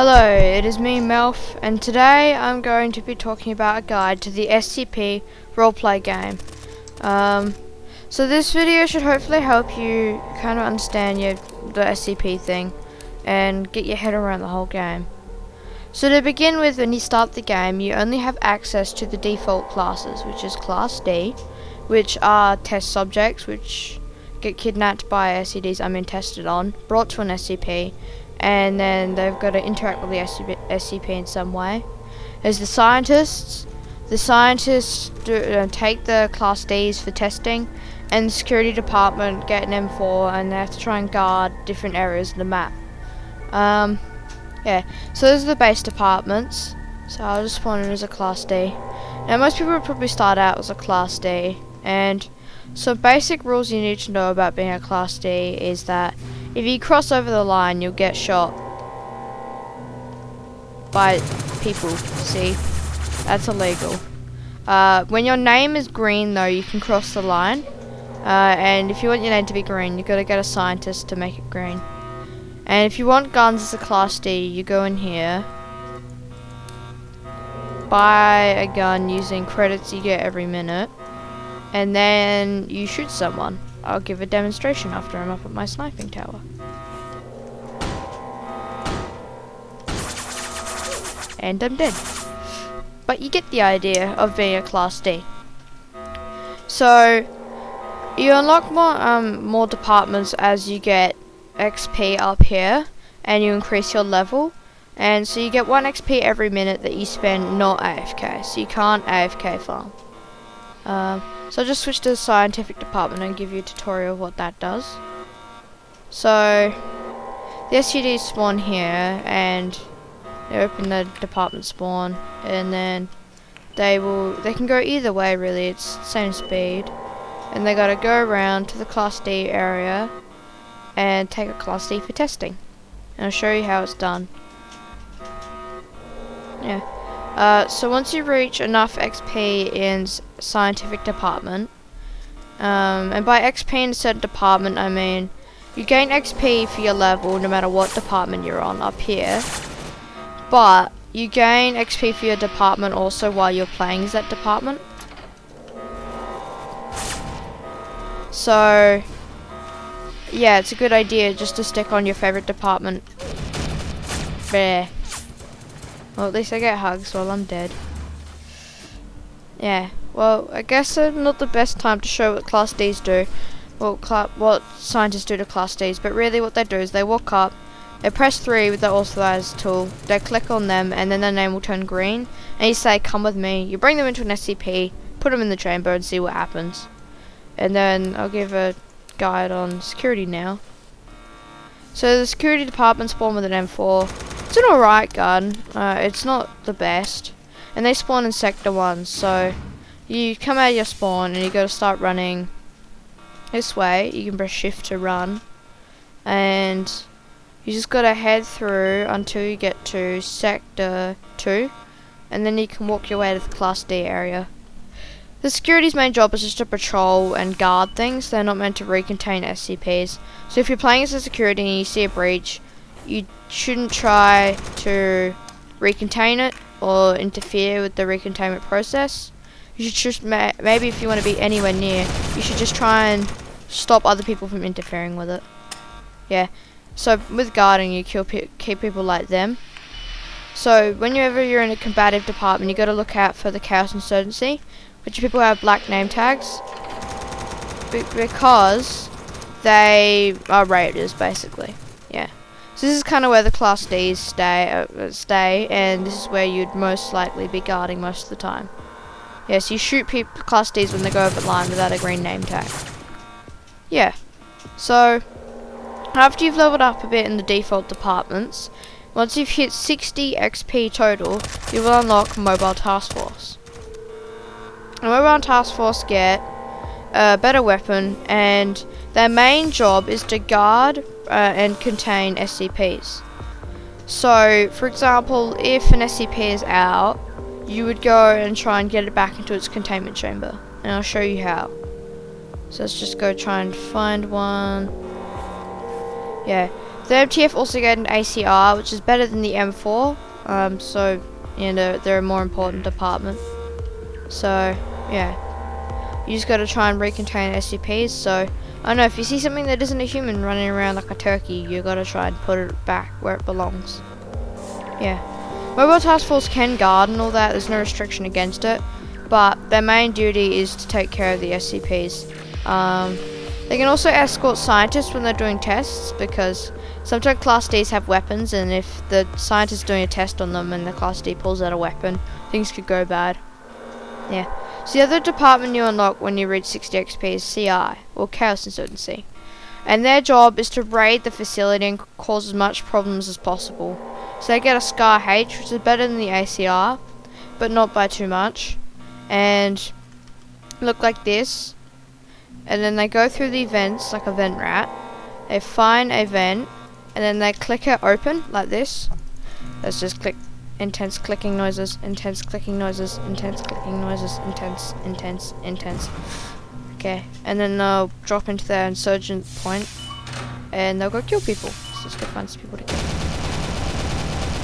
Hello, it is me, Melf, and today I'm going to be talking about a guide to the SCP roleplay game. So this video should hopefully help you kind of understand the SCP thing and get your head around the whole game. So to begin with, when you start the game, you only have access to the default classes, which is Class D, which are test subjects which get kidnapped by SCDs, tested on, brought to an SCP, and then they've got to interact with the SCP in some way. There's the scientists. The scientists take the Class Ds for testing, and the security department get an M4, and they have to try and guard different areas of the map. Yeah, so those are the base departments. So I'll just spawn in as a Class D. Now most people would probably start out as a Class D, and some basic rules you need to know about being a Class D is that if you cross over the line, you'll get shot by people. See? That's illegal. When your name is green, though, you can cross the line. And if you want your name to be green, you've got to get a scientist to make it green. And if you want guns as a Class D, you go in here, buy a gun using credits you get every minute, and then you shoot someone. I'll give a demonstration after I'm up at my sniping tower. And I'm dead. But you get the idea of being a Class D. So you unlock more departments as you get XP up here, and you increase your level. And so you get 1 XP every minute that you spend not AFK. So you can't AFK farm. So I'll just switch to the scientific department and give you a tutorial of what that does. So the SUDs spawn here, and they open the department spawn, and then they can go either way really. It's the same speed, and they gotta go around to the Class D area and take a Class D for testing. And I'll show you how it's done. Yeah. So once you reach enough XP in scientific department, and by XP in a certain department I mean you gain XP for your level no matter what department you're on up here, but you gain XP for your department also while you're playing as that department. So yeah, it's a good idea just to stick on your favorite department. There. Well, at least I get hugs while I'm dead. Yeah, well, I guess not the best time to show what Class Ds do. Well, what scientists do to Class Ds, but really what they do is they walk up, they press 3 with the authorize tool, they click on them, and then their name will turn green, and you say, come with me. You bring them into an SCP, put them in the chamber, and see what happens. And then I'll give a guide on security now. So the security department spawn with an M4. It's an alright gun, it's not the best, and they spawn in sector 1, so you come out of your spawn and you gotta start running this way. You can press shift to run, and you just gotta head through until you get to sector 2, and then you can walk your way to the Class D area. The security's main job is just to patrol and guard things. They're not meant to recontain SCPs, so if you're playing as a security and you see a breach, you shouldn't try to recontain it or interfere with the recontainment process. You should just maybe if you want to be anywhere near, you should just try and stop other people from interfering with it. Yeah. So with guarding, you keep people like them. So whenever you're in a combative department, you got to look out for the Chaos Insurgency, which people have black name tags because they are raiders basically. Yeah. So this is kind of where the Class Ds stay, and this is where you'd most likely be guarding most of the time. Yes, you shoot Class Ds when they go over the line without a green name tag. Yeah. So after you've leveled up a bit in the default departments, once you've hit 60 XP total, you will unlock Mobile Task Force. A Mobile Task Force get a better weapon, and their main job is to guard and contain SCPs. So, for example, if an SCP is out, you would go and try and get it back into its containment chamber, and I'll show you how. So let's just go try and find one. Yeah, The MTF also get an ACR, which is better than the M4. So you know they're a more important department. So yeah, you just gotta try and recontain SCPs. So I don't know, if you see something that isn't a human running around like a turkey, you gotta try and put it back where it belongs. Yeah. Mobile Task Force can guard and all that, there's no restriction against it, but their main duty is to take care of the SCPs. They can also escort scientists when they're doing tests, because sometimes Class Ds have weapons, and if the scientist is doing a test on them and the Class D pulls out a weapon, things could go bad. Yeah. So the other department you unlock when you reach 60 XP is CI, or Chaos Insurgency. And their job is to raid the facility and cause as much problems as possible. So they get a Scar H, which is better than the ACR, but not by too much. And look like this. And then they go through the events like a vent rat. They find a vent, and then they click it open like this. Let's just click. Intense clicking noises, intense clicking noises, intense clicking noises, intense, intense, intense. Okay, and then they'll drop into their insurgent point, and they'll go kill people. So let's go find some people to kill.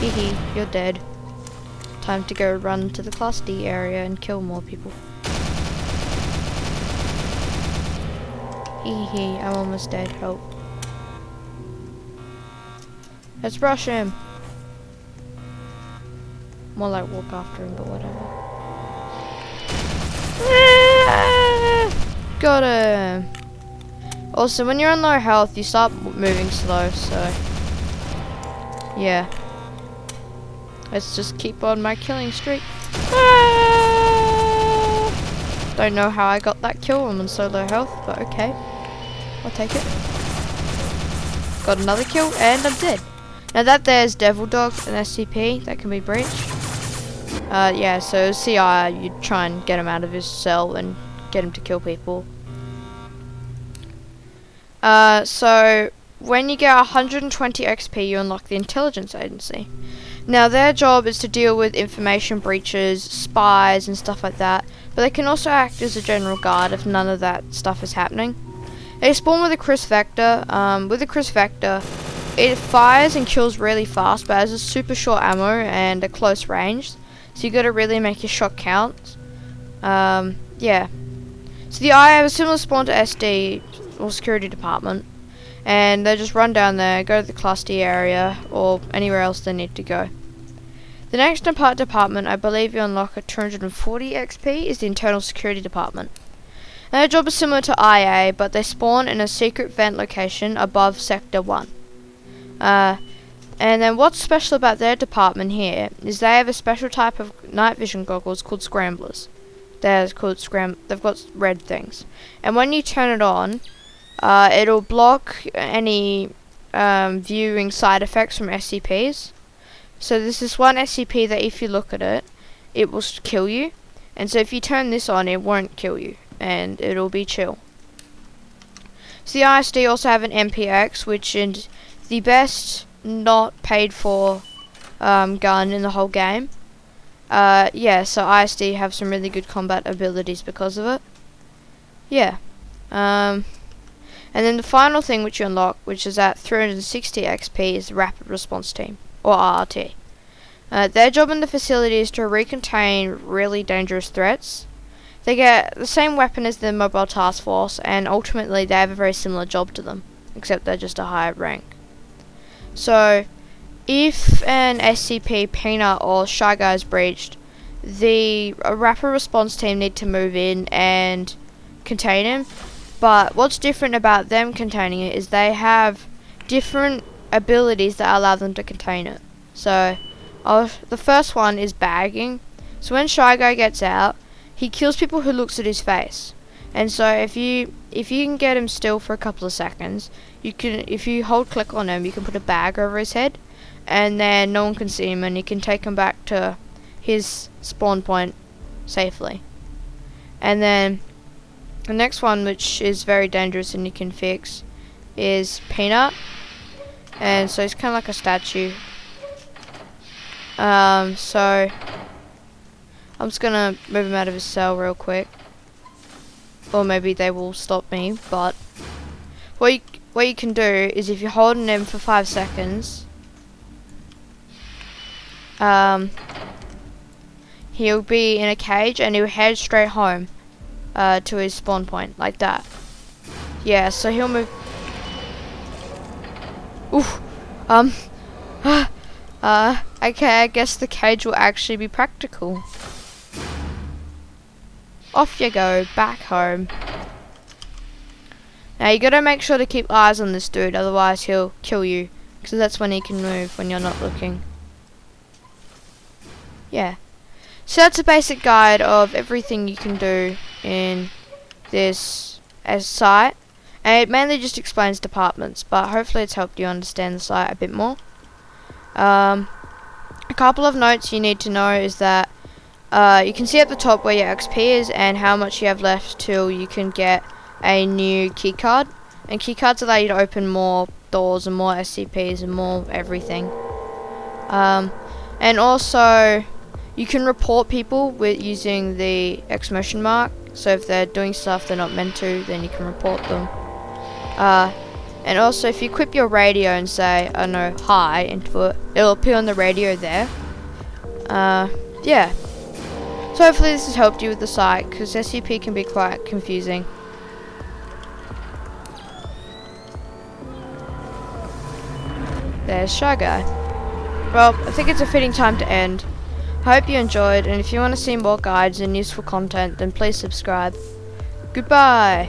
Hee hee, you're dead. Time to go run to the Class D area and kill more people. Hee hee, I'm almost dead, help. Let's rush him. More like walk after him, but whatever. Got him! Also, when you're on low health, you start moving slow, so... yeah. Let's just keep on my killing streak. Don't know how I got that kill, I'm on so low health, but okay. I'll take it. Got another kill, and I'm dead. Now that there's Devil Dog, an SCP that can be breached. Yeah, so CI, you try and get him out of his cell and get him to kill people. So when you get 120 XP, you unlock the Intelligence Agency. Now their job is to deal with information breaches, spies and stuff like that, but they can also act as a general guard if none of that stuff is happening. They spawn with a Chris Vector. With the Chris Vector, it fires and kills really fast, but has a super short ammo and a close range. So you gotta really make your shot count. Yeah. So the I have a similar spawn to SD, or security department. And they just run down there, go to the Class D area, or anywhere else they need to go. The next department I believe you unlock at 240 XP is the Internal Security Department. Now their job is similar to IA, but they spawn in a secret vent location above Sector 1. And then what's special about their department here is they have a special type of night vision goggles called scramblers. They've got red things. And when you turn it on, it'll block any viewing side effects from SCPs. So there's this one SCP that if you look at it, it will kill you. And so if you turn this on, it won't kill you. And it'll be chill. So the ISD also have an MPX, which is the best not paid for gun in the whole game. Yeah, so ISD have some really good combat abilities because of it. Yeah. And then the final thing which you unlock, which is at 360 XP, is the Rapid Response Team, or RRT. Their job in the facility is to recontain really dangerous threats. They get the same weapon as the Mobile Task Force, and ultimately they have a very similar job to them, except they're just a higher rank. So, if an SCP, Peanut, or Shy Guy is breached, the Rapid Response Team need to move in and contain him. But what's different about them containing it is they have different abilities that allow them to contain it. So, the first one is bagging. So when Shy Guy gets out, he kills people who looks at his face. And so if you can get him still for a couple of seconds, you can, if you hold click on him, you can put a bag over his head, and then no one can see him, and you can take him back to his spawn point safely. And then the next one, which is very dangerous and you can fix, is Peanut. And so he's kind of like a statue. So I'm just gonna move him out of his cell real quick, or maybe they will stop me. But what what you can do is if you're holding him for 5 seconds, he'll be in a cage and he'll head straight home to his spawn point, like that. Yeah, so he'll move. Oof. Okay, I guess the cage will actually be practical. Off you go, back home. Now you gotta make sure to keep eyes on this dude, otherwise he'll kill you. Because that's when he can move, when you're not looking. Yeah. So that's a basic guide of everything you can do in this site. And it mainly just explains departments, but hopefully it's helped you understand the site a bit more. A couple of notes you need to know is that you can see at the top where your XP is and how much you have left till you can get a new keycard. And keycards allow you to open more doors and more SCPs and more everything. And also, you can report people with using the exclamation mark. So if they're doing stuff they're not meant to, then you can report them. And also, if you equip your radio and say, I don't know, hi into it, it'll appear on the radio there. Yeah. So hopefully this has helped you with the site, because SCP can be quite confusing. There's Shy Guy. Well, I think it's a fitting time to end. I hope you enjoyed, and if you want to see more guides and useful content, then please subscribe. Goodbye!